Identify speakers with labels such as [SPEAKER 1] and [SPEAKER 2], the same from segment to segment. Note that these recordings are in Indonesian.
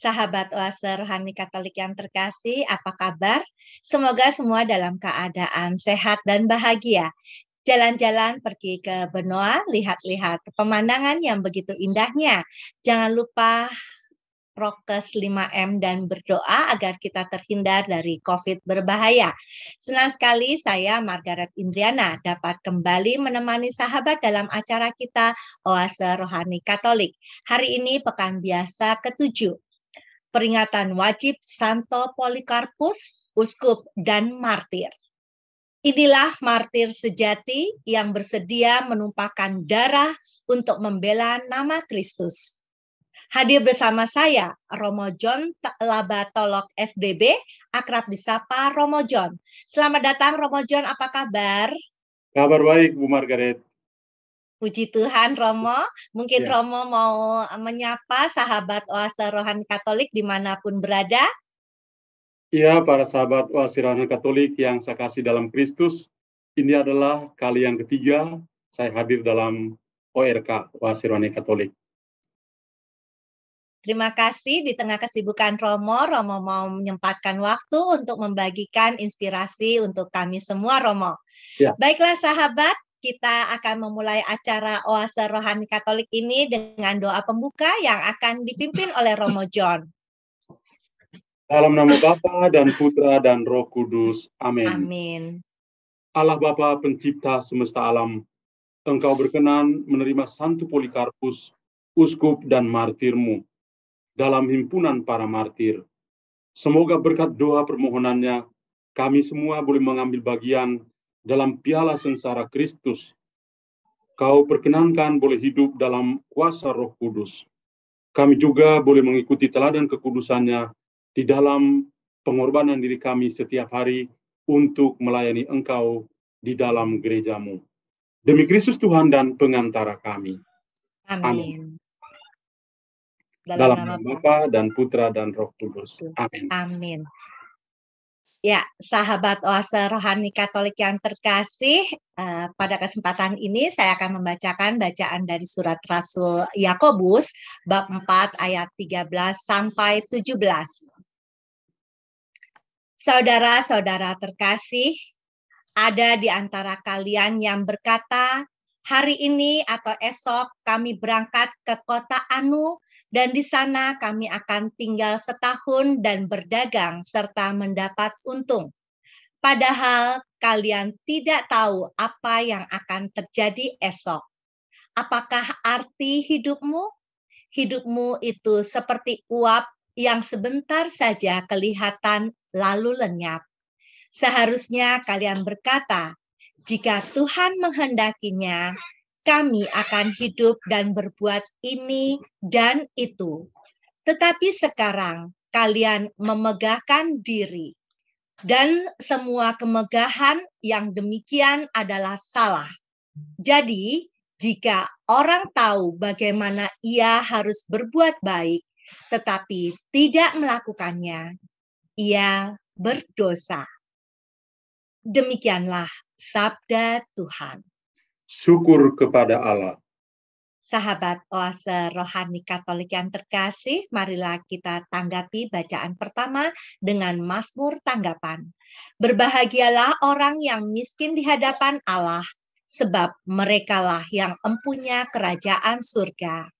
[SPEAKER 1] Sahabat Oase Rohani Katolik yang terkasih, apa kabar? Semoga semua dalam keadaan sehat dan bahagia. Jalan-jalan pergi ke Benoa, lihat-lihat pemandangan yang begitu indahnya. Jangan lupa prokes 5M dan berdoa agar kita terhindar dari COVID berbahaya. Senang sekali saya Margaret Indriana dapat kembali menemani sahabat dalam acara kita Oase Rohani Katolik. Hari ini pekan biasa ke-7. Peringatan wajib Santo Polikarpus, uskup dan martir. Inilah martir sejati yang bersedia menumpahkan darah untuk membela nama Kristus. Hadir bersama saya, Romo John Labatolok SDB, akrab disapa Romo John. Selamat datang Romo John, apa kabar?
[SPEAKER 2] Kabar baik, Bu Margaret.
[SPEAKER 1] Puji Tuhan, Romo. Mungkin
[SPEAKER 2] Ya.
[SPEAKER 1] Romo mau menyapa sahabat Oase Rohani Katolik dimanapun berada.
[SPEAKER 2] Iya, para sahabat Oase Rohani Katolik yang saya kasih dalam Kristus, ini adalah kali yang ketiga saya hadir dalam ORK, Oase Rohani Katolik.
[SPEAKER 1] Terima kasih di tengah kesibukan Romo mau menyempatkan waktu untuk membagikan inspirasi untuk kami semua, Romo.
[SPEAKER 2] Ya.
[SPEAKER 1] Baiklah sahabat, kita akan memulai acara Oase Rohani Katolik ini dengan doa pembuka yang akan dipimpin oleh Romo John.
[SPEAKER 2] Dalam nama Bapa dan Putra dan Roh Kudus. Amin.
[SPEAKER 1] Amin.
[SPEAKER 2] Allah Bapa pencipta semesta alam, Engkau berkenan menerima Santo Polikarpus, uskup dan martirmu dalam himpunan para martir. Semoga berkat doa permohonannya, kami semua boleh mengambil bagian dalam piala sengsara Kristus. Kau perkenankan boleh hidup dalam kuasa Roh Kudus. Kami juga boleh mengikuti teladan kekudusannya di dalam pengorbanan diri kami setiap hari untuk melayani Engkau di dalam gerejamu. Demi Kristus Tuhan dan pengantara kami.
[SPEAKER 1] Amin.
[SPEAKER 2] Dalam nama Bapa dan Putra dan Roh Kudus. Amin.
[SPEAKER 1] Amin. Ya, sahabat Oase Rohani Katolik yang terkasih, pada kesempatan ini saya akan membacakan bacaan dari surat Rasul Yakobus bab 4 ayat 13 sampai 17. Saudara-saudara terkasih, ada di antara kalian yang berkata, hari ini atau esok kami berangkat ke kota Anu dan di sana kami akan tinggal setahun dan berdagang serta mendapat untung. Padahal kalian tidak tahu apa yang akan terjadi esok. Apakah arti hidupmu? Hidupmu itu seperti uap yang sebentar saja kelihatan lalu lenyap. Seharusnya kalian berkata, jika Tuhan menghendakinya, kami akan hidup dan berbuat ini dan itu. Tetapi sekarang kalian memegahkan diri. Dan semua kemegahan yang demikian adalah salah. Jadi, jika orang tahu bagaimana ia harus berbuat baik, tetapi tidak melakukannya, ia berdosa. Demikianlah sabda Tuhan.
[SPEAKER 2] Syukur kepada Allah.
[SPEAKER 1] Sahabat Oase Rohani Katolik yang terkasih, marilah kita tanggapi bacaan pertama dengan Mazmur tanggapan. Berbahagialah orang yang miskin di hadapan Allah, sebab merekalah yang empunya kerajaan surga.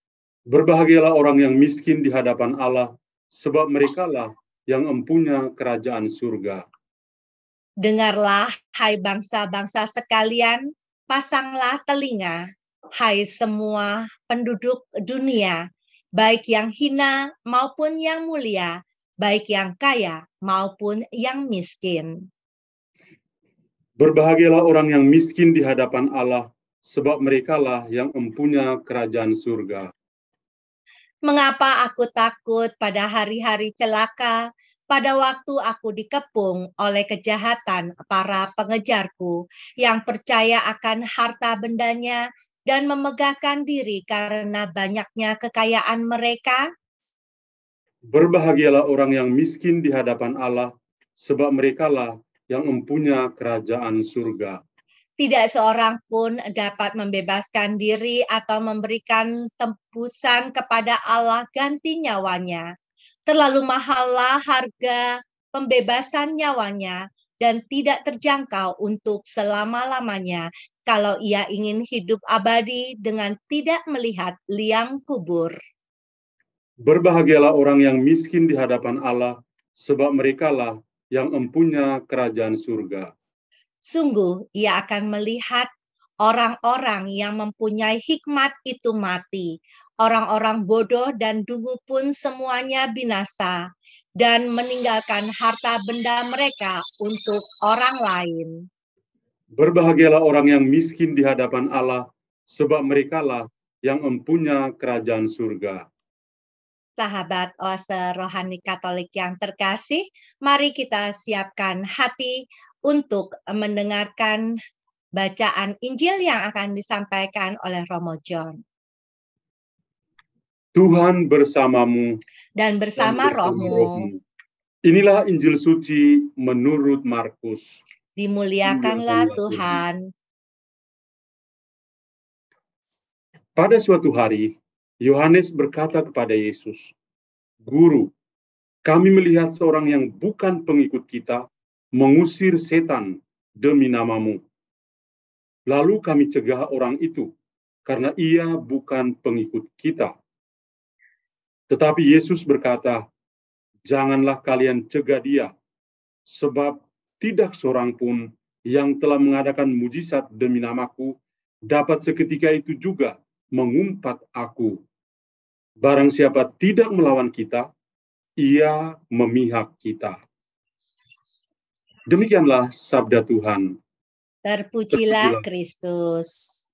[SPEAKER 2] Berbahagialah orang yang miskin di hadapan Allah, sebab merekalah yang empunya kerajaan surga.
[SPEAKER 1] Dengarlah, hai bangsa-bangsa sekalian, pasanglah telinga, hai semua penduduk dunia, baik yang hina maupun yang mulia, baik yang kaya maupun yang miskin.
[SPEAKER 2] Berbahagialah orang yang miskin di hadapan Allah, sebab merekalah yang empunya kerajaan surga.
[SPEAKER 1] Mengapa aku takut pada hari-hari celaka, pada waktu aku dikepung oleh kejahatan para pengejarku yang percaya akan harta bendanya dan memegahkan diri karena banyaknya kekayaan mereka?
[SPEAKER 2] Berbahagialah orang yang miskin di hadapan Allah, sebab merekalah yang empunya kerajaan surga.
[SPEAKER 1] Tidak seorang pun dapat membebaskan diri atau memberikan tembusan kepada Allah ganti nyawanya. Terlalu mahallah harga pembebasan nyawanya dan tidak terjangkau untuk selama-lamanya kalau ia ingin hidup abadi dengan tidak melihat liang kubur.
[SPEAKER 2] Berbahagialah orang yang miskin di hadapan Allah, sebab merekalah yang empunya kerajaan surga.
[SPEAKER 1] Sungguh, ia akan melihat orang-orang yang mempunyai hikmat itu mati. Orang-orang bodoh dan dungu pun semuanya binasa dan meninggalkan harta benda mereka untuk orang lain.
[SPEAKER 2] Berbahagialah orang yang miskin di hadapan Allah, sebab merekalah yang empunya kerajaan surga.
[SPEAKER 1] Sahabat Oase Rohani Katolik yang terkasih, mari kita siapkan hati untuk mendengarkan bacaan Injil yang akan disampaikan oleh Romo John.
[SPEAKER 2] Tuhan bersamamu
[SPEAKER 1] Dan bersama rohmu.
[SPEAKER 2] Inilah Injil suci menurut Markus.
[SPEAKER 1] Dimuliakanlah Tuhan.
[SPEAKER 2] Pada suatu hari, Yohanes berkata kepada Yesus, "Guru, kami melihat seorang yang bukan pengikut kita mengusir setan demi namamu. Lalu kami cegah orang itu, karena ia bukan pengikut kita." Tetapi Yesus berkata, "Janganlah kalian cegah dia, sebab tidak seorang pun yang telah mengadakan mujizat demi namaku dapat seketika itu juga mengumpat aku. Barang siapa tidak melawan kita, ia memihak kita." Demikianlah sabda Tuhan.
[SPEAKER 1] Terpujilah Kristus.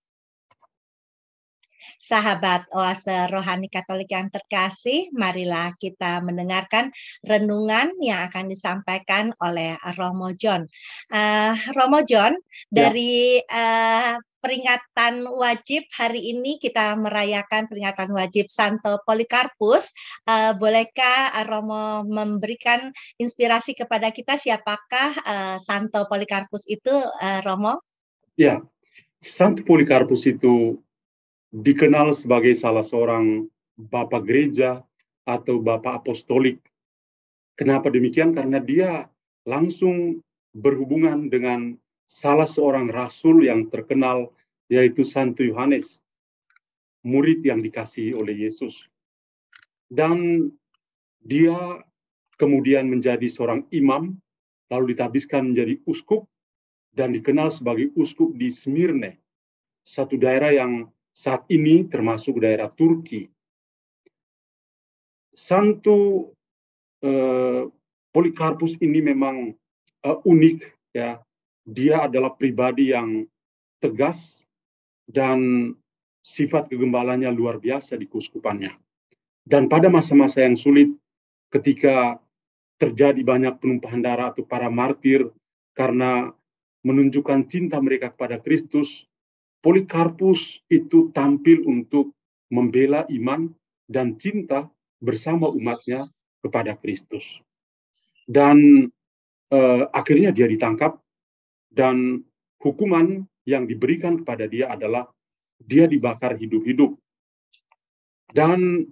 [SPEAKER 1] Sahabat Oase Rohani Katolik yang terkasih, marilah kita mendengarkan renungan yang akan disampaikan oleh Romo John. Romo John, dari peringatan wajib hari ini kita merayakan peringatan wajib Santo Polikarpus. Bolehkah Romo memberikan inspirasi kepada kita siapakah Santo Polikarpus itu, Romo?
[SPEAKER 2] Ya, Santo Polikarpus itu dikenal sebagai salah seorang bapak gereja atau bapak apostolik. Kenapa demikian? Karena dia langsung berhubungan dengan salah seorang rasul yang terkenal, yaitu Santo Yohanes, murid yang dikasihi oleh Yesus. Dan dia kemudian menjadi seorang imam, lalu ditabiskan menjadi uskup, dan dikenal sebagai uskup di Smyrne, satu daerah yang saat ini termasuk daerah Turki. Santo Polikarpus ini memang unik, ya. Dia adalah pribadi yang tegas dan sifat kegembalanya luar biasa di keuskupannya. Dan pada masa-masa yang sulit, ketika terjadi banyak penumpahan darah atau para martir karena menunjukkan cinta mereka kepada Kristus, Polikarpus itu tampil untuk membela iman dan cinta bersama umatnya kepada Kristus. Dan akhirnya dia ditangkap, dan hukuman yang diberikan kepada dia adalah dia dibakar hidup-hidup. Dan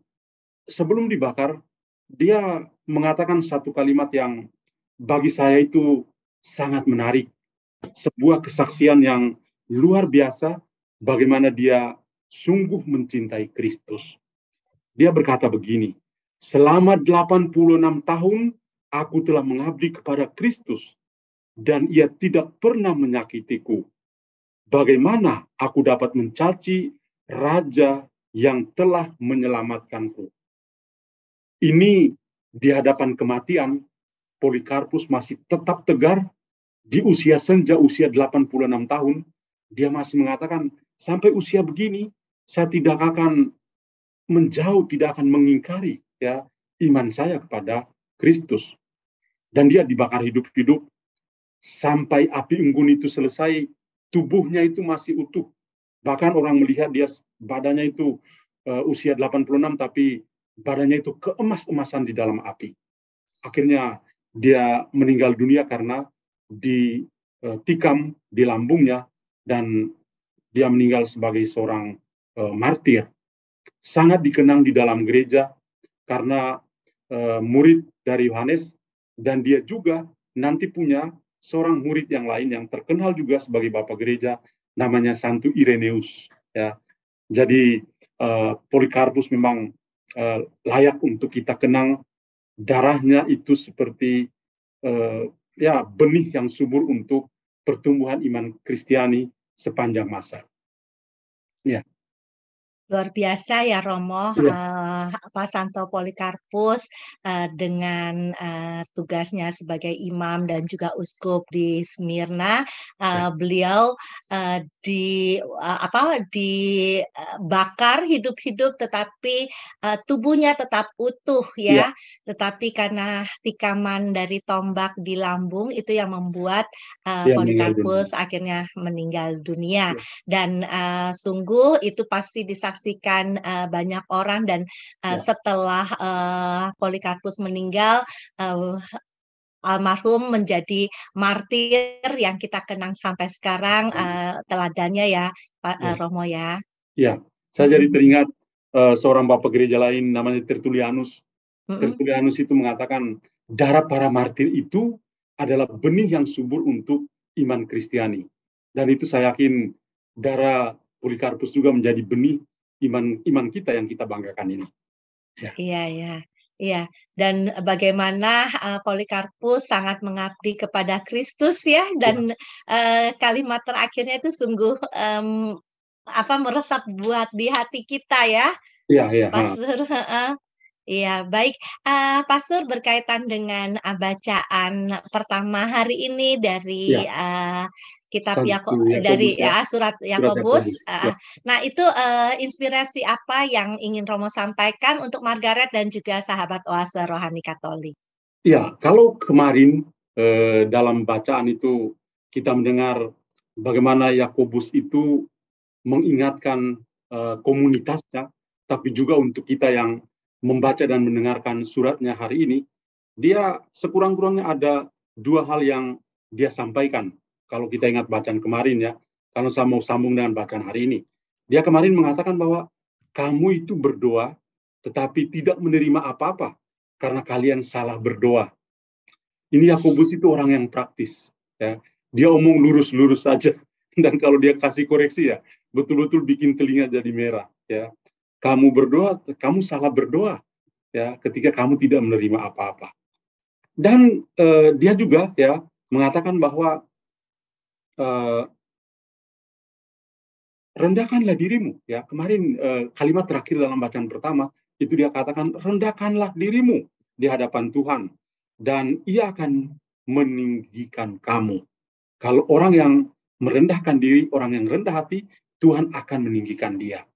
[SPEAKER 2] sebelum dibakar, dia mengatakan satu kalimat yang bagi saya itu sangat menarik. Sebuah kesaksian yang luar biasa bagaimana dia sungguh mencintai Kristus. Dia berkata begini, "Selama 86 tahun aku telah mengabdi kepada Kristus dan ia tidak pernah menyakitiku. Bagaimana aku dapat mencaci raja yang telah menyelamatkanku?" Ini di hadapan kematian, Polikarpus masih tetap tegar. Di usia senja, usia 86 tahun, dia masih mengatakan, sampai usia begini, saya tidak akan menjauh, tidak akan mengingkari ya iman saya kepada Kristus. Dan dia dibakar hidup-hidup sampai api unggun itu selesai, tubuhnya itu masih utuh. Bahkan orang melihat dia badannya itu usia 86, tapi badannya itu keemas-emasan di dalam api. Akhirnya dia meninggal dunia karena ditikam di lambungnya, dan dia meninggal sebagai seorang martir. Sangat dikenang di dalam gereja karena murid dari Yohanes, dan dia juga nanti punya seorang murid yang lain yang terkenal juga sebagai bapak gereja, namanya Santo Ireneus. Ya, jadi Polikarpus memang layak untuk kita kenang. Darahnya itu seperti ya benih yang subur untuk pertumbuhan iman Kristiani sepanjang masa. Ya.
[SPEAKER 1] Luar biasa ya Romo,
[SPEAKER 2] Ya.
[SPEAKER 1] Pak Santo Polikarpus dengan tugasnya sebagai imam dan juga uskup di Smyrna, beliau dibakar hidup-hidup, tetapi tubuhnya tetap utuh ya. Tetapi karena tikaman dari tombak di lambung itu yang membuat Polikarpus akhirnya meninggal dunia. Dan sungguh itu pasti disaksikan banyak orang, dan setelah Polikarpus meninggal, almarhum menjadi martir yang kita kenang sampai sekarang, teladannya ya Pak Romo ya.
[SPEAKER 2] Ya, saya jadi teringat seorang bapak gereja lain namanya Tertullianus. Tertullianus itu mengatakan darah para martir itu adalah benih yang subur untuk iman Kristiani. Dan itu saya yakin darah Polikarpus juga menjadi benih iman kita yang kita banggakan ini. Ya.
[SPEAKER 1] Iya. Dan bagaimana Polikarpus sangat mengabdi kepada Kristus ya, dan kalimat terakhirnya itu sungguh meresap buat di hati kita ya.
[SPEAKER 2] Iya.
[SPEAKER 1] Pastor. Iya, baik. Pastor, berkaitan dengan bacaan pertama hari ini dari kitab surat Yakobus. Nah, itu inspirasi apa yang ingin Romo sampaikan untuk Margaret dan juga sahabat Oase Rohani Katolik?
[SPEAKER 2] Iya, kalau kemarin dalam bacaan itu kita mendengar bagaimana Yakobus itu mengingatkan komunitasnya, tapi juga untuk kita yang membaca dan mendengarkan suratnya hari ini, dia sekurang-kurangnya ada dua hal yang dia sampaikan. Kalau kita ingat bacaan kemarin ya, kalau saya mau sambung dengan bacaan hari ini. Dia kemarin mengatakan bahwa kamu itu berdoa, tetapi tidak menerima apa-apa, karena kalian salah berdoa. Ini Yakobus itu orang yang praktis. Ya. Dia omong lurus-lurus saja. Dan kalau dia kasih koreksi ya, betul-betul bikin telinga jadi merah. Ya. Kamu berdoa, kamu salah berdoa. Ya, ketika kamu tidak menerima apa-apa. Dan dia juga ya mengatakan bahwa rendahkanlah dirimu. Ya, kemarin kalimat terakhir dalam bacaan pertama itu dia katakan rendahkanlah dirimu di hadapan Tuhan, dan Ia akan meninggikan kamu. Kalau orang yang merendahkan diri, orang yang rendah hati, Tuhan akan meninggikan dia.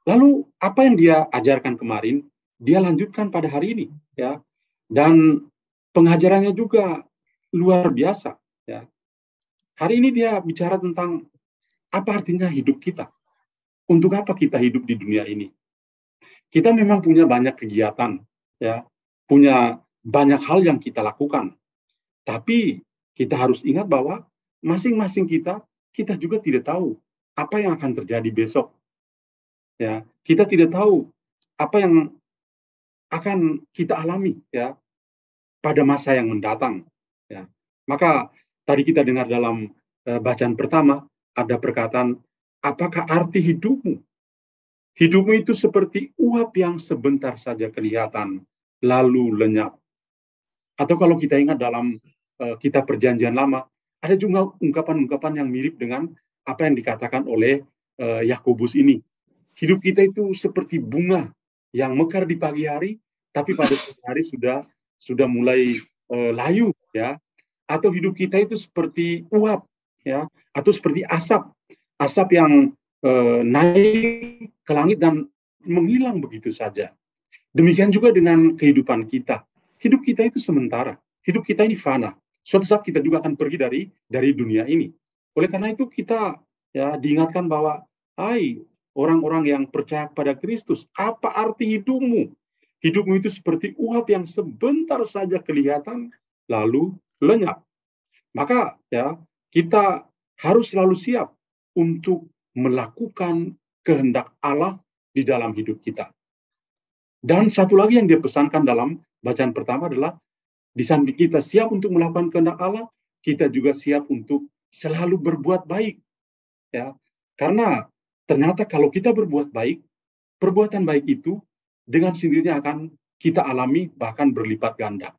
[SPEAKER 2] Lalu apa yang dia ajarkan kemarin, dia lanjutkan pada hari ini, ya. Dan pengajarannya juga luar biasa, ya. Hari ini dia bicara tentang apa artinya hidup kita. Untuk apa kita hidup di dunia ini? Kita memang punya banyak kegiatan, ya, punya banyak hal yang kita lakukan. Tapi kita harus ingat bahwa masing-masing kita juga tidak tahu apa yang akan terjadi besok. Ya, kita tidak tahu apa yang akan kita alami ya pada masa yang mendatang. Ya. Maka tadi kita dengar dalam bacaan pertama ada perkataan, apakah arti hidupmu? Hidupmu itu seperti uap yang sebentar saja kelihatan, lalu lenyap. Atau kalau kita ingat dalam kitab Perjanjian Lama, ada juga ungkapan-ungkapan yang mirip dengan apa yang dikatakan oleh Yakobus ini. Hidup kita itu seperti bunga yang mekar di pagi hari, tapi pada sore hari sudah mulai layu, ya. Atau hidup kita itu seperti uap, ya, atau seperti asap yang naik ke langit dan menghilang begitu saja. Demikian juga dengan kehidupan kita. Hidup kita itu sementara. Hidup kita ini fana. Suatu saat kita juga akan pergi dari dunia ini. Oleh karena itu kita ya diingatkan bahwa, hai orang-orang yang percaya pada Kristus, apa arti hidupmu? Hidupmu itu seperti uap yang sebentar saja kelihatan, lalu lenyap. Maka ya kita harus selalu siap untuk melakukan kehendak Allah di dalam hidup kita. Dan satu lagi yang dia pesankan dalam bacaan pertama adalah di samping kita siap untuk melakukan kehendak Allah, kita juga siap untuk selalu berbuat baik, ya. Karena ternyata kalau kita berbuat baik, perbuatan baik itu dengan sendirinya akan kita alami bahkan berlipat ganda,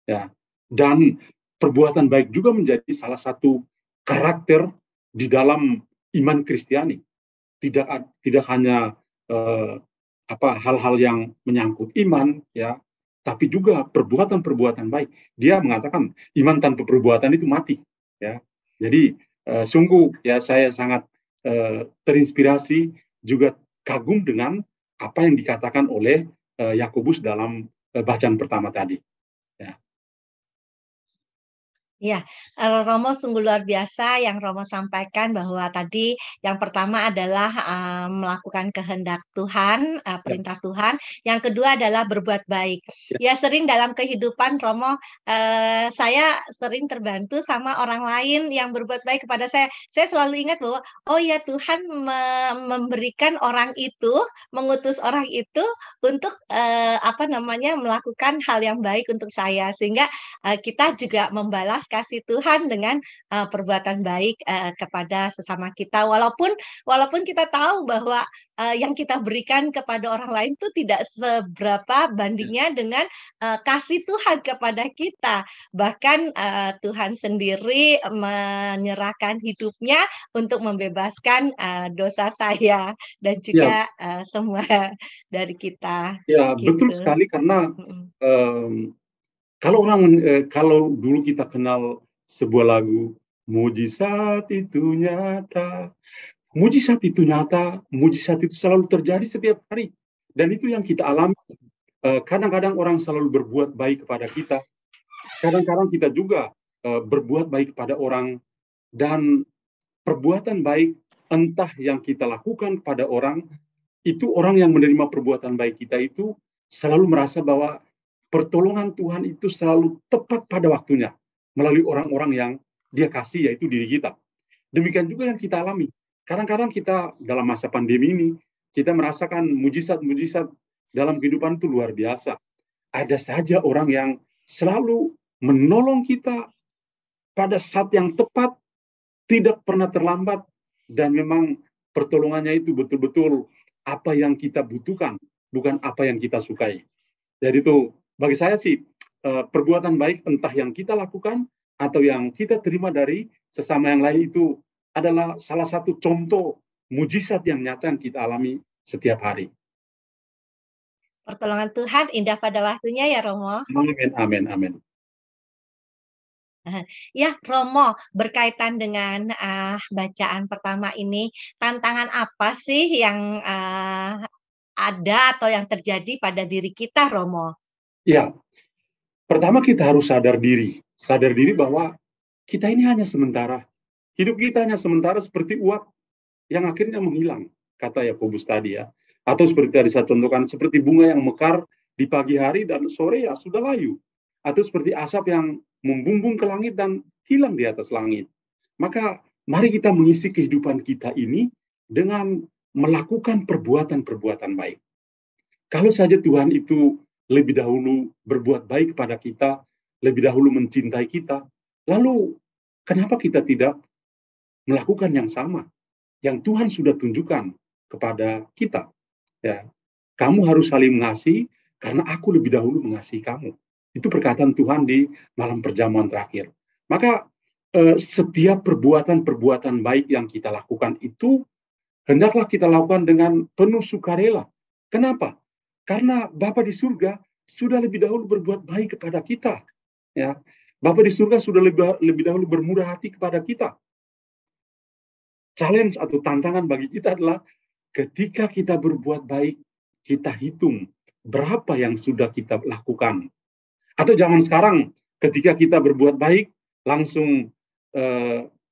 [SPEAKER 2] ya. Dan perbuatan baik juga menjadi salah satu karakter di dalam iman Kristiani. Tidak hanya hal-hal yang menyangkut iman, ya, tapi juga perbuatan-perbuatan baik. Dia mengatakan iman tanpa perbuatan itu mati, ya. Jadi sungguh ya saya sangat terinspirasi juga kagum dengan apa yang dikatakan oleh Yakobus dalam bacaan pertama tadi. Ya.
[SPEAKER 1] Ya, Romo sungguh luar biasa yang Romo sampaikan bahwa tadi yang pertama adalah melakukan kehendak Tuhan,
[SPEAKER 2] Ya.
[SPEAKER 1] perintah Tuhan. Yang kedua adalah berbuat baik.
[SPEAKER 2] Ya.
[SPEAKER 1] Ya sering dalam kehidupan Romo, saya sering terbantu sama orang lain yang berbuat baik kepada saya. Saya selalu ingat bahwa oh ya Tuhan memberikan orang itu, mengutus orang itu untuk melakukan hal yang baik untuk saya, sehingga kita juga membalas kasih Tuhan dengan perbuatan baik kepada sesama kita. Walaupun kita tahu bahwa yang kita berikan kepada orang lain itu tidak seberapa bandingnya dengan kasih Tuhan kepada kita. Bahkan Tuhan sendiri menyerahkan hidupnya untuk membebaskan dosa saya dan
[SPEAKER 2] Ya.
[SPEAKER 1] juga semua dari kita.
[SPEAKER 2] Ya, betul
[SPEAKER 1] Gitu.
[SPEAKER 2] sekali karena kalau dulu kita kenal sebuah lagu, mujizat itu nyata, mujizat itu selalu terjadi setiap hari. Dan itu yang kita alami. Kadang-kadang orang selalu berbuat baik kepada kita. Kadang-kadang kita juga berbuat baik kepada orang. Dan perbuatan baik, entah yang kita lakukan kepada orang, itu orang yang menerima perbuatan baik kita itu selalu merasa bahwa pertolongan Tuhan itu selalu tepat pada waktunya melalui orang-orang yang dia kasih, yaitu diri kita. Demikian juga yang kita alami. Kadang-kadang kita dalam masa pandemi ini, kita merasakan mujizat-mujizat dalam kehidupan itu luar biasa. Ada saja orang yang selalu menolong kita pada saat yang tepat, tidak pernah terlambat, dan memang pertolongannya itu betul-betul apa yang kita butuhkan, bukan apa yang kita sukai. Jadi itu bagi saya sih perbuatan baik entah yang kita lakukan atau yang kita terima dari sesama yang lain itu adalah salah satu contoh mujizat yang nyata yang kita alami setiap hari.
[SPEAKER 1] Pertolongan Tuhan indah pada waktunya ya Romo.
[SPEAKER 2] Amin, amin, amin.
[SPEAKER 1] Ya, Romo, berkaitan dengan bacaan pertama ini, tantangan apa sih yang ada atau yang terjadi pada diri kita, Romo?
[SPEAKER 2] Ya, pertama kita harus sadar diri bahwa kita ini hanya sementara. Hidup kita hanya sementara seperti uap yang akhirnya menghilang, kata Yakobus tadi ya. Atau seperti tadi saya contohkan, seperti bunga yang mekar di pagi hari dan sore ya sudah layu. Atau seperti asap yang membumbung ke langit dan hilang di atas langit. Maka mari kita mengisi kehidupan kita ini dengan melakukan perbuatan-perbuatan baik. Kalau saja Tuhan itu lebih dahulu berbuat baik kepada kita, lebih dahulu mencintai kita, lalu kenapa kita tidak melakukan yang sama yang Tuhan sudah tunjukkan kepada kita? Ya, kamu harus saling mengasihi karena aku lebih dahulu mengasihi kamu. Itu perkataan Tuhan di malam perjamuan terakhir. Maka setiap perbuatan-perbuatan baik yang kita lakukan itu hendaklah kita lakukan dengan penuh sukarela. Kenapa? Karena Bapa di surga sudah lebih dahulu berbuat baik kepada kita. Ya, Bapa di surga sudah lebih dahulu bermurah hati kepada kita. Challenge atau tantangan bagi kita adalah ketika kita berbuat baik, kita hitung berapa yang sudah kita lakukan. Atau zaman sekarang, ketika kita berbuat baik, langsung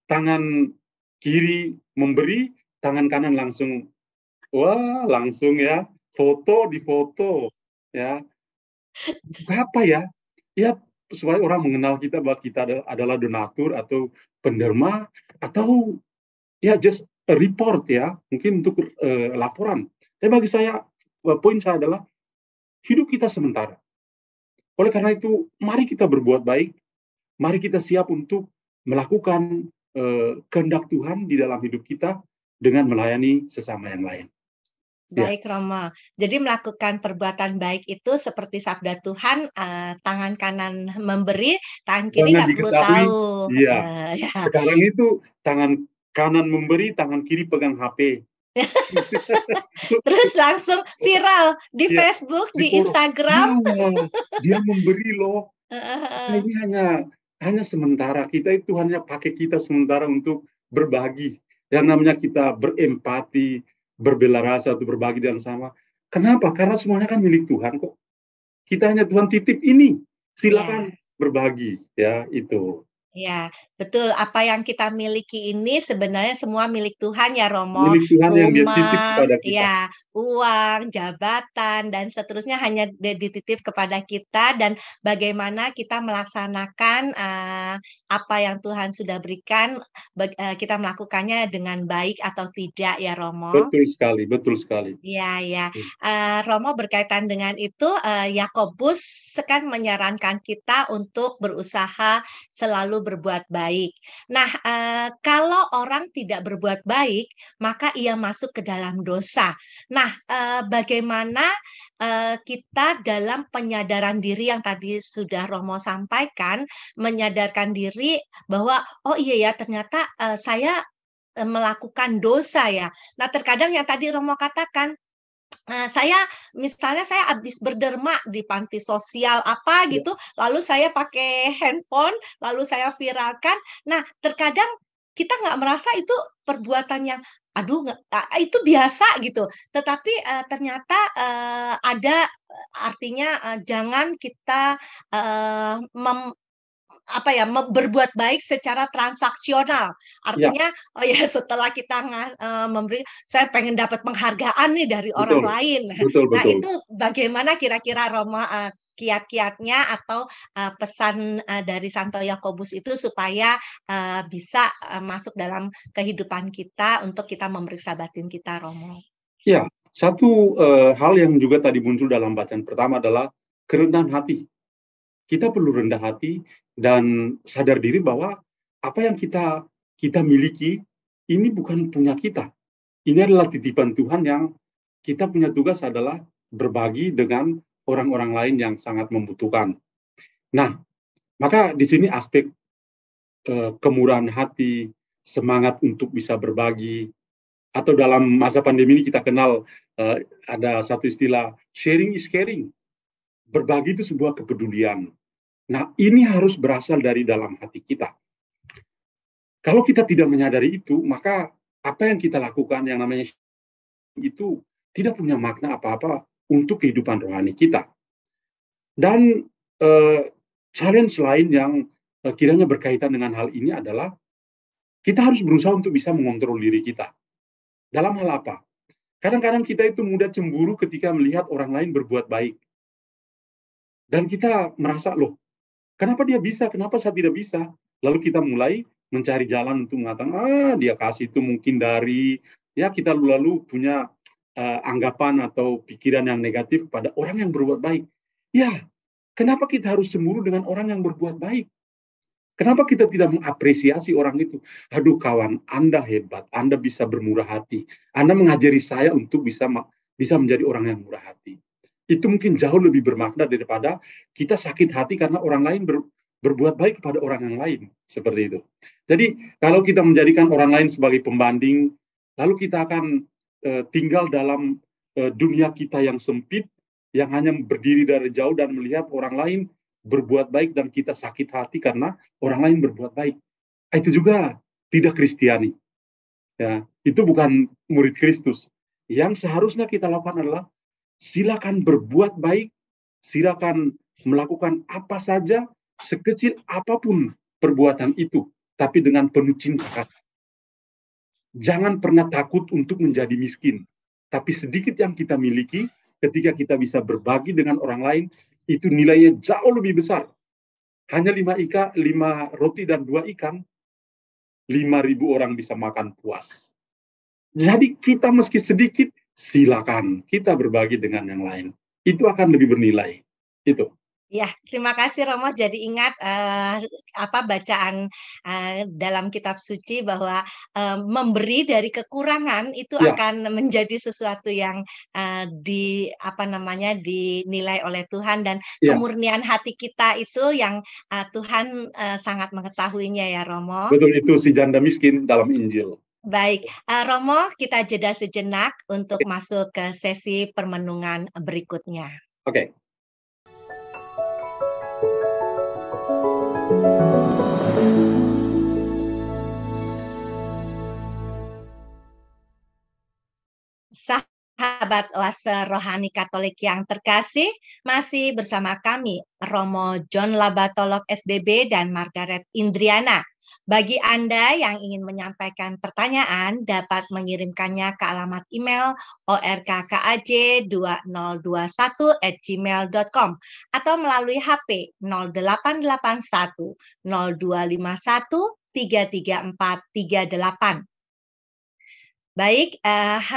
[SPEAKER 2] tangan kiri memberi, tangan kanan langsung, langsung ya, foto, ya. Apa ya? Ya, supaya orang mengenal kita bahwa kita adalah donatur atau penderma, atau ya just a report ya, mungkin untuk laporan. Tapi bagi saya, poin saya adalah hidup kita sementara. Oleh karena itu, mari kita berbuat baik, mari kita siap untuk melakukan kehendak Tuhan di dalam hidup kita dengan melayani sesama yang lain.
[SPEAKER 1] Baik, Romo. Jadi melakukan perbuatan baik itu seperti sabda Tuhan, tangan kanan memberi, tangan kiri
[SPEAKER 2] Jangan
[SPEAKER 1] nggak perlu
[SPEAKER 2] diketahui,
[SPEAKER 1] tahu.
[SPEAKER 2] iya.
[SPEAKER 1] Ya.
[SPEAKER 2] Sekarang itu tangan kanan memberi, tangan kiri pegang HP.
[SPEAKER 1] Terus langsung viral di
[SPEAKER 2] Ya,
[SPEAKER 1] Facebook, di
[SPEAKER 2] psikolog.
[SPEAKER 1] Instagram.
[SPEAKER 2] Ya, dia memberi loh. Nah, ini hanya sementara. Kita itu hanya pakai kita sementara untuk berbagi. Yang namanya kita berempati, berbela rasa atau berbagi dan sama. Kenapa? Karena semuanya kan milik Tuhan kok. Kita hanya Tuhan titip ini. Silakan berbagi, ya itu.
[SPEAKER 1] Ya, betul. Apa yang kita miliki ini sebenarnya semua milik Tuhan ya, Romo.
[SPEAKER 2] Milik Tuhan yang dia titip
[SPEAKER 1] Rumah,
[SPEAKER 2] kepada kita.
[SPEAKER 1] ya, uang, jabatan, dan seterusnya hanya dititip kepada kita, dan bagaimana kita melaksanakan apa yang Tuhan sudah berikan, kita melakukannya dengan baik atau tidak ya, Romo.
[SPEAKER 2] Betul sekali, betul sekali.
[SPEAKER 1] Iya, ya. Romo berkaitan dengan itu, Yakobus kan menyarankan kita untuk berusaha selalu berbuat baik. Nah, kalau orang tidak berbuat baik, maka ia masuk ke dalam dosa. Nah, bagaimana kita dalam penyadaran diri yang tadi sudah Romo sampaikan, menyadarkan diri bahwa, oh iya ya ternyata saya melakukan dosa ya. Nah, terkadang yang tadi Romo katakan, misalnya saya habis berderma di panti sosial apa gitu, lalu saya pakai handphone, lalu saya viralkan. Nah, terkadang kita nggak merasa itu perbuatan yang, aduh, itu biasa gitu. Tetapi ternyata ada artinya jangan kita berbuat baik secara transaksional. Artinya, oh ya setelah kita memberi, saya pengen dapat penghargaan nih dari orang lain.
[SPEAKER 2] Betul.
[SPEAKER 1] Nah, itu bagaimana kira-kira Romo kiat-kiatnya atau pesan dari Santo Yakobus itu supaya bisa masuk dalam kehidupan kita untuk kita memeriksa batin kita, Romo?
[SPEAKER 2] Ya, satu hal yang juga tadi muncul dalam bacaan pertama adalah kerendahan hati. Kita perlu rendah hati dan sadar diri bahwa apa yang kita miliki ini bukan punya kita. Ini adalah titipan Tuhan yang kita punya tugas adalah berbagi dengan orang-orang lain yang sangat membutuhkan. Nah, maka di sini aspek kemurahan hati, semangat untuk bisa berbagi, atau dalam masa pandemi ini kita kenal ada satu istilah, sharing is caring. Berbagi itu sebuah kepedulian. Nah, ini harus berasal dari dalam hati kita. Kalau kita tidak menyadari itu, maka apa yang kita lakukan yang namanya itu tidak punya makna apa-apa untuk kehidupan rohani kita. Dan challenge lain yang kiranya berkaitan dengan hal ini adalah kita harus berusaha untuk bisa mengontrol diri kita. Dalam hal apa? Kadang-kadang kita itu mudah cemburu ketika melihat orang lain berbuat baik. Dan kita merasa, loh, kenapa dia bisa, kenapa saya tidak bisa? Lalu kita mulai mencari jalan untuk mengatakan, dia kasih itu mungkin dari, ya kita lalu punya anggapan atau pikiran yang negatif pada orang yang berbuat baik. Ya, kenapa kita harus cemburu dengan orang yang berbuat baik? Kenapa kita tidak mengapresiasi orang itu? Aduh kawan, Anda hebat, Anda bisa bermurah hati. Anda mengajari saya untuk bisa menjadi orang yang murah hati. Itu mungkin jauh lebih bermakna daripada kita sakit hati karena orang lain berbuat baik kepada orang yang lain. Seperti itu. Jadi kalau kita menjadikan orang lain sebagai pembanding, lalu kita akan tinggal dalam dunia kita yang sempit, yang hanya berdiri dari jauh dan melihat orang lain berbuat baik dan kita sakit hati karena orang lain berbuat baik. Itu juga tidak Kristiani. Ya, itu bukan murid Kristus. Yang seharusnya kita lakukan adalah silakan berbuat baik, silakan melakukan apa saja, sekecil apapun perbuatan itu, tapi dengan penuh cinta. Jangan pernah takut untuk menjadi miskin. Tapi sedikit yang kita miliki, ketika kita bisa berbagi dengan orang lain, itu nilainya jauh lebih besar. Hanya 5 roti dan 2 ikan, 5.000 orang bisa makan puas. Jadi kita meski sedikit, silakan kita berbagi dengan yang lain. itu akan lebih bernilai. Itu.
[SPEAKER 1] Ya, terima kasih Romo. Jadi ingat bacaan dalam kitab suci bahwa memberi dari kekurangan itu
[SPEAKER 2] Ya,
[SPEAKER 1] akan menjadi sesuatu yang dinilai oleh Tuhan, dan
[SPEAKER 2] ya,
[SPEAKER 1] kemurnian hati kita itu yang Tuhan sangat mengetahuinya ya Romo.
[SPEAKER 2] betul, itu si janda miskin dalam Injil.
[SPEAKER 1] Baik, Romo, kita jeda sejenak untuk masuk ke sesi permenungan berikutnya.
[SPEAKER 2] Oke.
[SPEAKER 1] Sahabat Oase Rohani Katolik yang terkasih, masih bersama kami, Romo John Labatolok SDB dan Margaret Indriana. Bagi Anda yang ingin menyampaikan pertanyaan, dapat mengirimkannya ke alamat email orkkaj2021@gmail.com atau melalui HP 0881 0251 334 38. Baik,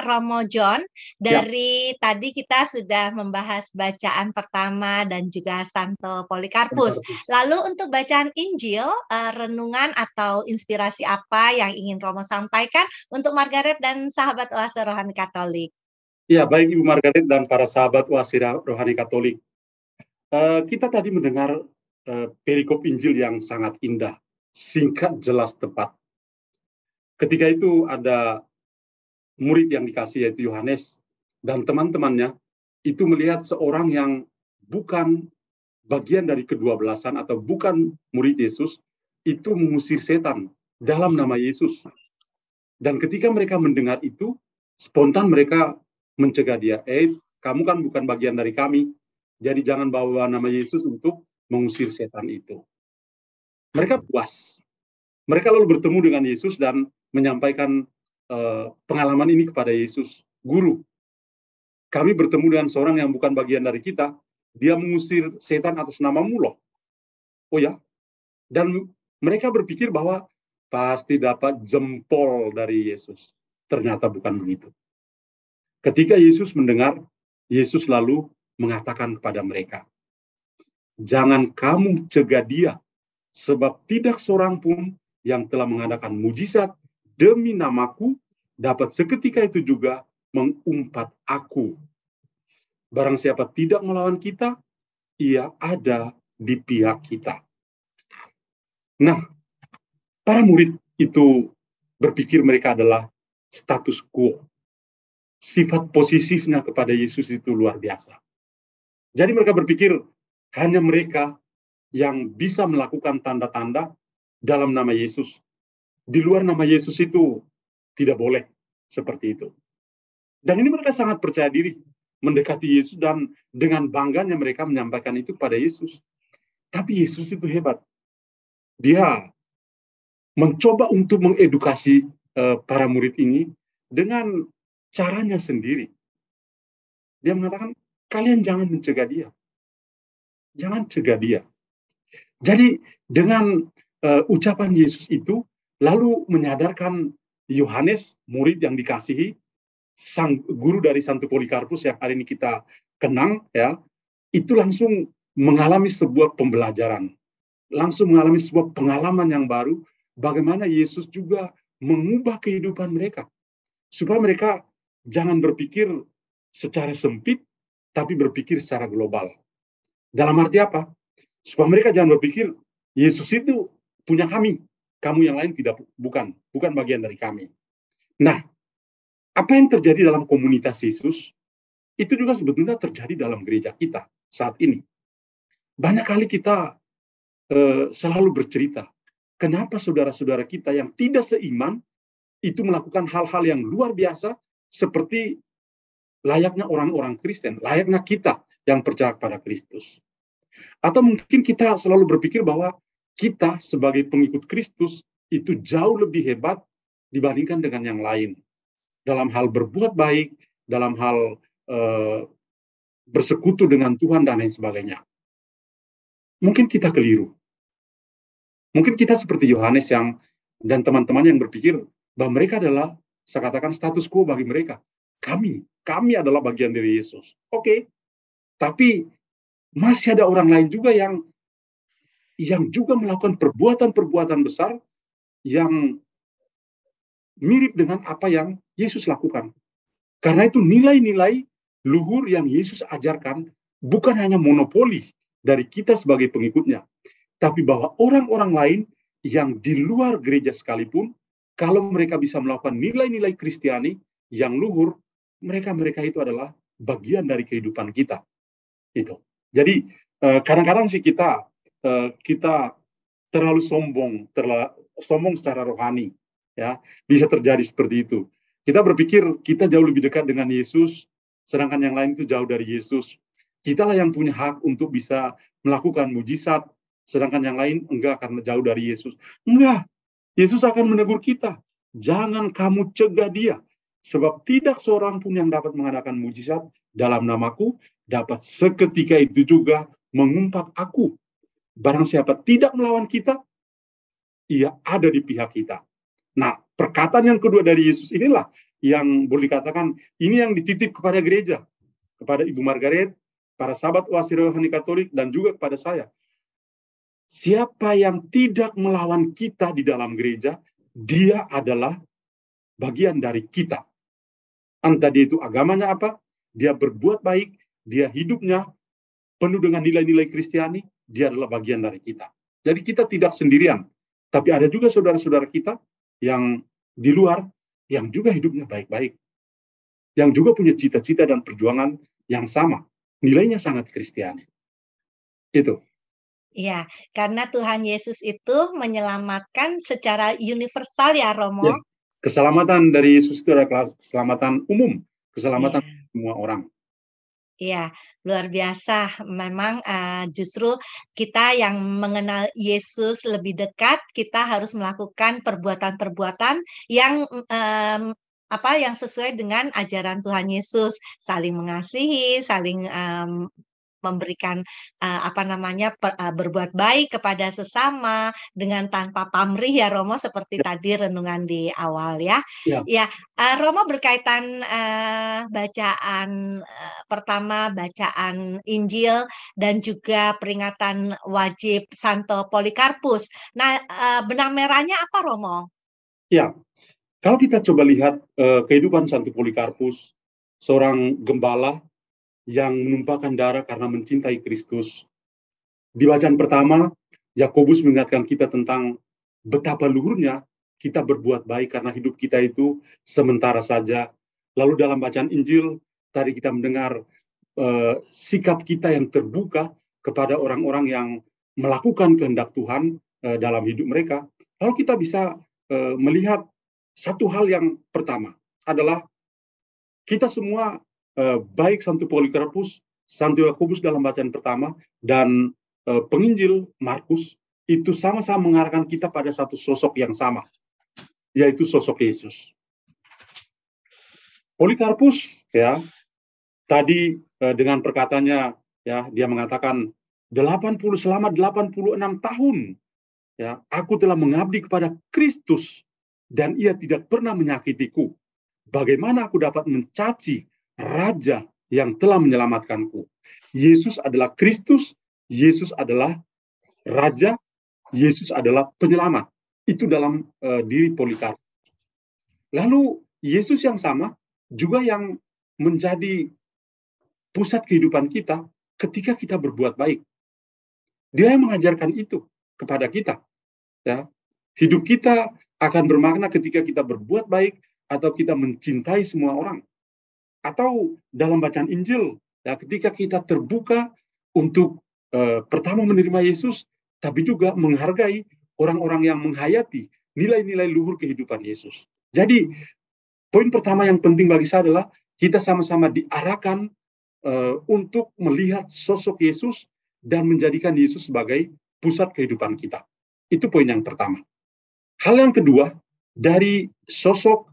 [SPEAKER 1] Romo John,
[SPEAKER 2] Ya,
[SPEAKER 1] dari tadi kita sudah membahas bacaan pertama dan juga Santo Polikarpus. Lalu untuk bacaan Injil, renungan atau inspirasi apa yang ingin Romo sampaikan untuk Margaret dan sahabat Oase Rohani Katolik?
[SPEAKER 2] ya, baik Ibu Margaret dan para sahabat Oase Rohani Katolik. Kita tadi mendengar perikop Injil yang sangat indah, singkat, jelas, tepat. Ketika itu ada murid yang dikasih yaitu Yohanes dan teman-temannya itu melihat seorang yang bukan bagian dari ke-12 atau bukan murid Yesus itu mengusir setan dalam nama Yesus. Dan ketika mereka mendengar itu, spontan mereka mencegah dia, kamu kan bukan bagian dari kami, jadi jangan bawa nama Yesus untuk mengusir setan itu. Mereka puas. Mereka lalu bertemu dengan Yesus dan menyampaikan pengalaman ini kepada Yesus. Guru, kami bertemu dengan seorang yang bukan bagian dari kita, dia mengusir setan atas namamu loh. Oh ya? Dan mereka berpikir bahwa pasti dapat jempol dari Yesus. Ternyata bukan begitu. Ketika Yesus mendengar, Yesus lalu mengatakan kepada mereka, jangan kamu cegah dia, sebab tidak seorang pun yang telah mengadakan mujizat demi namaku dapat seketika itu juga mengumpat aku. Barang siapa tidak melawan kita, ia ada di pihak kita. Nah, para murid itu berpikir mereka adalah status quo. Sifat posisifnya kepada Yesus itu luar biasa. Jadi mereka berpikir hanya mereka yang bisa melakukan tanda-tanda dalam nama Yesus. Di luar nama Yesus itu tidak boleh seperti itu. Dan ini mereka sangat percaya diri mendekati Yesus dan dengan bangganya mereka menyampaikan itu kepada Yesus. Tapi Yesus itu hebat. Dia mencoba untuk mengedukasi para murid ini dengan caranya sendiri. Dia mengatakan, kalian jangan mencegah dia. Jangan cegah dia. Jadi dengan ucapan Yesus itu, lalu menyadarkan Yohanes, murid yang dikasihi, sang guru dari Santo Polikarpus yang hari ini kita kenang, ya, itu langsung mengalami sebuah pembelajaran, langsung mengalami sebuah pengalaman yang baru, bagaimana Yesus juga mengubah kehidupan mereka, supaya mereka jangan berpikir secara sempit, tapi berpikir secara global. Dalam arti apa? Supaya mereka jangan berpikir, Yesus itu punya kami, kamu yang lain bukan bagian dari kami. Nah, apa yang terjadi dalam komunitas Yesus, itu juga sebetulnya terjadi dalam gereja kita saat ini. Banyak kali kita selalu bercerita, kenapa saudara-saudara kita yang tidak seiman, itu melakukan hal-hal yang luar biasa, seperti layaknya orang-orang Kristen, layaknya kita yang percaya pada Kristus. Atau mungkin kita selalu berpikir bahwa kita sebagai pengikut Kristus, itu jauh lebih hebat dibandingkan dengan yang lain. Dalam hal berbuat baik, dalam hal bersekutu dengan Tuhan dan lain sebagainya. Mungkin kita keliru. Mungkin kita seperti Yohanes dan teman-teman yang berpikir bahwa mereka adalah, saya katakan, status quo bagi mereka. Kami adalah bagian dari Yesus. Oke, Tapi masih ada orang lain juga yang juga melakukan perbuatan-perbuatan besar yang mirip dengan apa yang Yesus lakukan. Karena itu nilai-nilai luhur yang Yesus ajarkan bukan hanya monopoli dari kita sebagai pengikutnya, tapi bahwa orang-orang lain yang di luar gereja sekalipun, kalau mereka bisa melakukan nilai-nilai Kristiani yang luhur, mereka itu adalah bagian dari kehidupan kita. Itu. Jadi kadang-kadang sih kita terlalu sombong secara rohani, ya, bisa terjadi seperti itu. Kita berpikir kita jauh lebih dekat dengan Yesus, sedangkan yang lain itu jauh dari Yesus. Kitalah yang punya hak untuk bisa melakukan mujizat, sedangkan yang lain enggak karena jauh dari Yesus. Enggak, Yesus akan menegur kita. Jangan kamu cegah dia, sebab tidak seorang pun yang dapat mengadakan mujizat dalam namaku dapat seketika itu juga mengumpat aku. Barang siapa tidak melawan kita, ia ada di pihak kita. Nah, perkataan yang kedua dari Yesus inilah yang boleh dikatakan ini yang dititip kepada gereja, kepada Ibu Margaret, para sahabat oasi rohani Katolik, dan juga kepada saya. Siapa yang tidak melawan kita di dalam gereja, dia adalah bagian dari kita. Entah dia itu agamanya apa, dia berbuat baik, dia hidupnya penuh dengan nilai-nilai Kristiani, dia adalah bagian dari kita. Jadi kita tidak sendirian, tapi ada juga saudara-saudara kita yang di luar, yang juga hidupnya baik-baik, yang juga punya cita-cita dan perjuangan yang sama, nilainya sangat Kristiani. Itu.
[SPEAKER 1] Iya, karena Tuhan Yesus itu menyelamatkan secara universal ya, Romo.
[SPEAKER 2] Ya, keselamatan dari Yesus itu adalah keselamatan umum, keselamatan
[SPEAKER 1] Iya.
[SPEAKER 2] semua orang.
[SPEAKER 1] Iya, luar biasa. Memang justru kita yang mengenal Yesus lebih dekat, kita harus melakukan perbuatan-perbuatan yang yang sesuai dengan ajaran Tuhan Yesus, saling mengasihi, saling memberikan berbuat baik kepada sesama dengan tanpa pamrih ya Romo, seperti
[SPEAKER 2] Ya,
[SPEAKER 1] tadi renungan di awal ya.
[SPEAKER 2] ya.
[SPEAKER 1] Ya, Romo berkaitan bacaan pertama, bacaan Injil dan juga peringatan wajib Santo Polikarpus. Nah, benang merahnya apa, Romo?
[SPEAKER 2] Ya, kalau kita coba lihat kehidupan Santo Polikarpus, seorang gembala yang menumpahkan darah karena mencintai Kristus. Di bacaan pertama, Yakobus mengingatkan kita tentang betapa luhurnya kita berbuat baik karena hidup kita itu sementara saja. Lalu dalam bacaan Injil, tadi kita mendengar sikap kita yang terbuka kepada orang-orang yang melakukan kehendak Tuhan dalam hidup mereka. Lalu kita bisa melihat satu hal yang pertama adalah kita semua baik Santo Polikarpus, Santo Yakobus dalam bacaan pertama, dan penginjil Markus itu sama-sama mengarahkan kita pada satu sosok yang sama, yaitu sosok Yesus. Polikarpus ya tadi dengan perkataannya ya dia mengatakan selama 86 tahun ya aku telah mengabdi kepada Kristus dan ia tidak pernah menyakitiku. Bagaimana aku dapat mencaci raja yang telah menyelamatkanku? Yesus adalah Kristus, Yesus adalah raja, Yesus adalah penyelamat. Itu dalam diri Polikarpus. Lalu Yesus yang sama juga yang menjadi pusat kehidupan kita ketika kita berbuat baik. Dia yang mengajarkan itu kepada kita. Ya. Hidup kita akan bermakna ketika kita berbuat baik atau kita mencintai semua orang. Atau dalam bacaan Injil, ya, ketika kita terbuka untuk pertama menerima Yesus, tapi juga menghargai orang-orang yang menghayati nilai-nilai luhur kehidupan Yesus. Jadi, poin pertama yang penting bagi saya adalah kita sama-sama diarahkan untuk melihat sosok Yesus dan menjadikan Yesus sebagai pusat kehidupan kita. Itu poin yang pertama. Hal yang kedua, dari sosok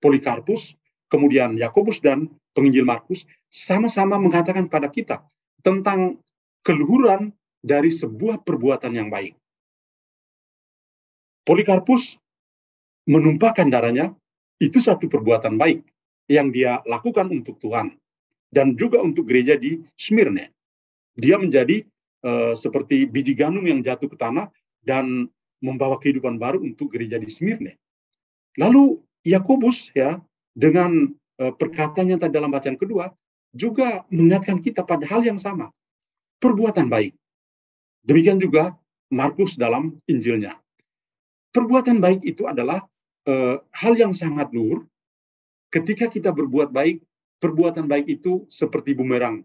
[SPEAKER 2] Polikarpus, kemudian Yakobus dan penginjil Markus, sama-sama mengatakan pada kita tentang keluhuran dari sebuah perbuatan yang baik. Polikarpus menumpahkan darahnya, itu satu perbuatan baik yang dia lakukan untuk Tuhan. dan juga untuk gereja di Smyrna. Dia menjadi seperti biji gandum yang jatuh ke tanah dan membawa kehidupan baru untuk gereja di Smyrna. Lalu Yakobus ya dengan perkataannya tadi dalam bacaan kedua juga mengingatkan kita pada hal yang sama, perbuatan baik. Demikian juga Markus dalam Injilnya. Perbuatan baik itu adalah hal yang sangat luhur. Ketika kita berbuat baik, perbuatan baik itu seperti bumerang.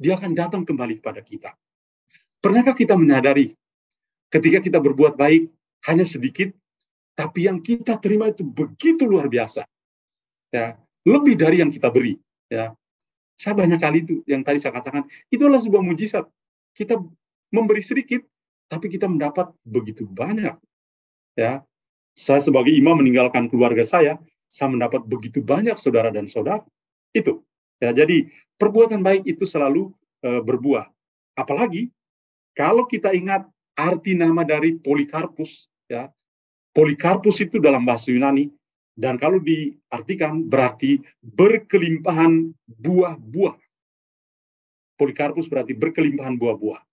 [SPEAKER 2] Dia akan datang kembali kepada kita. Pernahkah kita menyadari ketika kita berbuat baik hanya sedikit, tapi yang kita terima itu begitu luar biasa, ya, lebih dari yang kita beri. Ya, saya banyak kali itu yang tadi saya katakan, itu adalah sebuah mujizat. Kita memberi sedikit, tapi kita mendapat begitu banyak. Ya, saya sebagai imam meninggalkan keluarga saya mendapat begitu banyak saudara dan saudara. Itu. Ya, jadi perbuatan baik itu selalu berbuah. Apalagi kalau kita ingat arti nama dari Polikarpus, ya, Polikarpus itu dalam bahasa Yunani, dan kalau diartikan berarti berkelimpahan buah-buah. Polikarpus berarti berkelimpahan buah-buah.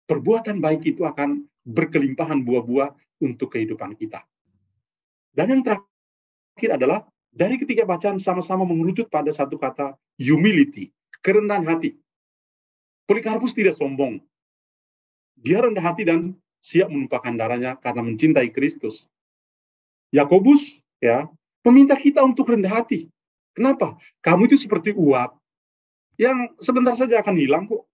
[SPEAKER 2] Perbuatan baik itu akan berkelimpahan buah-buah untuk kehidupan kita. Dan yang terakhir adalah, dari ketiga bacaan sama-sama mengerucut pada satu kata, humility, kerendahan hati. Polikarpus tidak sombong. Dia rendah hati dan siap menumpahkan darahnya karena mencintai Kristus. Yakobus ya meminta kita untuk rendah hati. Kenapa? Kamu itu seperti uap yang sebentar saja akan hilang kok.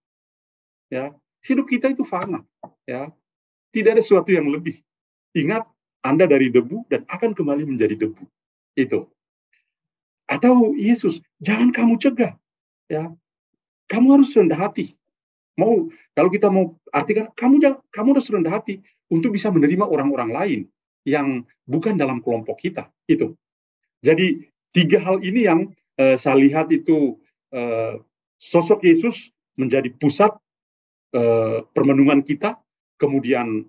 [SPEAKER 2] Ya, hidup kita itu fana. Ya, tidak ada sesuatu yang lebih. Ingat, Anda dari debu dan akan kembali menjadi debu. Itu. Atau Yesus, jangan kamu cegah. Ya, kamu harus rendah hati. Kalau kita mau artikan, kamu harus rendah hati untuk bisa menerima orang-orang lain yang bukan dalam kelompok kita. Itu. Jadi 3 hal ini yang saya lihat itu sosok Yesus menjadi pusat permenungan kita. Kemudian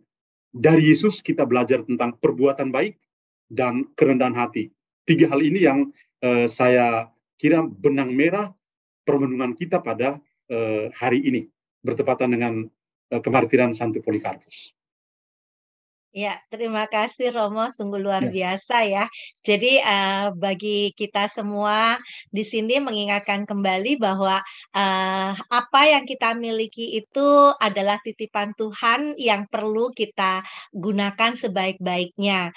[SPEAKER 2] dari Yesus kita belajar tentang perbuatan baik dan kerendahan hati. 3 hal ini yang saya kira benang merah permenungan kita pada hari ini, bertepatan dengan kemartiran Santo Polikarpus.
[SPEAKER 1] Ya, terima kasih Romo, sungguh luar
[SPEAKER 2] Ya.
[SPEAKER 1] biasa ya. Jadi bagi kita semua di sini mengingatkan kembali bahwa apa yang kita miliki itu adalah titipan Tuhan yang perlu kita gunakan sebaik-baiknya.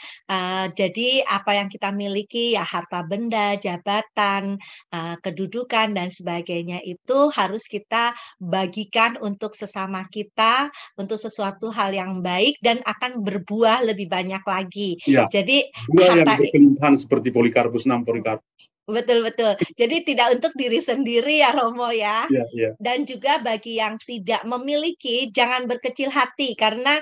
[SPEAKER 1] Jadi apa yang kita miliki ya harta benda, jabatan, kedudukan dan sebagainya itu harus kita bagikan untuk sesama kita, untuk sesuatu hal yang baik dan akan berbuah lebih banyak lagi.
[SPEAKER 2] Ya,
[SPEAKER 1] Jadi
[SPEAKER 2] buah yang
[SPEAKER 1] harta
[SPEAKER 2] berkelimpahan seperti Polikarpus 6 Polikarpus.
[SPEAKER 1] betul. Jadi tidak untuk diri sendiri ya Romo ya.
[SPEAKER 2] Ya.
[SPEAKER 1] Dan juga bagi yang tidak memiliki, jangan berkecil hati karena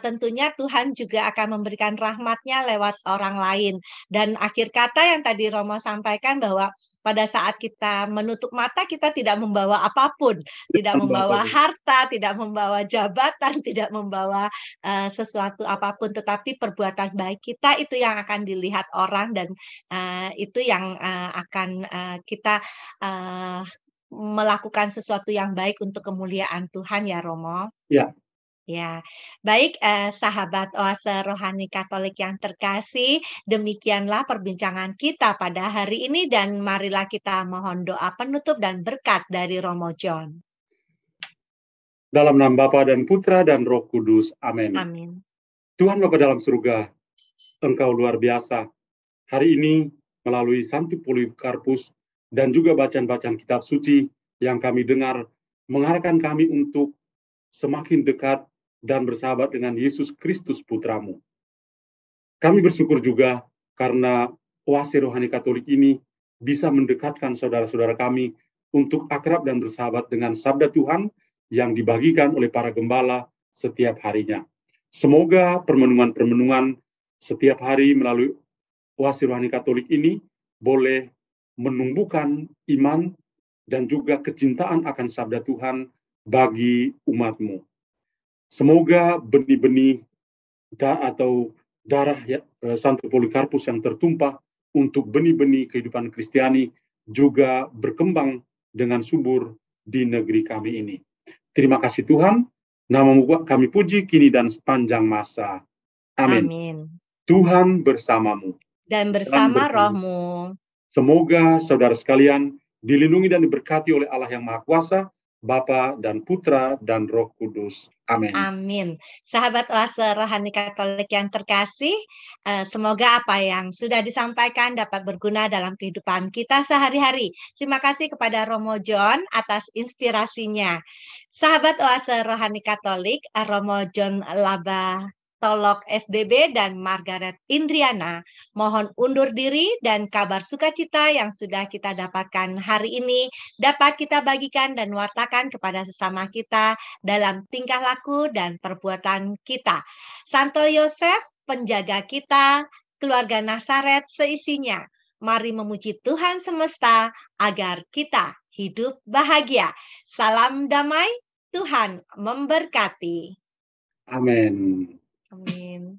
[SPEAKER 1] tentunya Tuhan juga akan memberikan rahmat-Nya lewat orang lain. Dan akhir kata yang tadi Romo sampaikan bahwa pada saat kita menutup mata kita tidak membawa apapun, tidak membawa harta, tidak membawa jabatan, tidak membawa sesuatu apapun, tetapi perbuatan baik kita itu yang akan dilihat orang dan itu yang akan kita melakukan sesuatu yang baik untuk kemuliaan Tuhan ya Romo.
[SPEAKER 2] Ya.
[SPEAKER 1] Ya, baik sahabat Oase Rohani Katolik yang terkasih, demikianlah perbincangan kita pada hari ini dan marilah kita mohon doa penutup dan berkat dari Romo John.
[SPEAKER 2] Dalam nama Bapa dan Putra dan Roh Kudus. Amin.
[SPEAKER 1] Amin.
[SPEAKER 2] Tuhan Bapa dalam surga, Engkau luar biasa. Hari ini melalui Santo Polikarpus dan juga bacaan-bacaan kitab suci yang kami dengar mengarahkan kami untuk semakin dekat dan bersahabat dengan Yesus Kristus Putramu. Kami bersyukur juga karena Oase Rohani Katolik ini bisa mendekatkan saudara-saudara kami untuk akrab dan bersahabat dengan sabda Tuhan yang dibagikan oleh para gembala setiap harinya. Semoga permenungan-permenungan setiap hari melalui Oase Rohani Katolik ini boleh menumbuhkan iman dan juga kecintaan akan sabda Tuhan bagi umat-Mu. Semoga benih-benih atau darah Santo Polikarpus yang tertumpah untuk benih-benih kehidupan Kristiani juga berkembang dengan subur di negeri kami ini. Terima kasih Tuhan, nama-Mu kami puji kini dan sepanjang masa. Amin.
[SPEAKER 1] Amin.
[SPEAKER 2] Tuhan bersamamu.
[SPEAKER 1] Dan bersama rohmu.
[SPEAKER 2] Semoga saudara sekalian dilindungi dan diberkati oleh Allah yang Maha Kuasa, Bapa dan Putra dan Roh Kudus. Amin.
[SPEAKER 1] Amin. Sahabat Oase Rohani Katolik yang terkasih, semoga apa yang sudah disampaikan dapat berguna dalam kehidupan kita sehari-hari. Terima kasih kepada Romo John atas inspirasinya. Sahabat Oase Rohani Katolik, Romo John Laba Tolok SDB dan Margaret Indriana mohon undur diri, dan kabar sukacita yang sudah kita dapatkan hari ini dapat kita bagikan dan wartakan kepada sesama kita dalam tingkah laku dan perbuatan kita. Santo Yosef, penjaga kita, keluarga Nazaret seisinya, mari memuji Tuhan semesta agar kita hidup bahagia. Salam damai, Tuhan memberkati.
[SPEAKER 2] Amin.
[SPEAKER 1] Amin.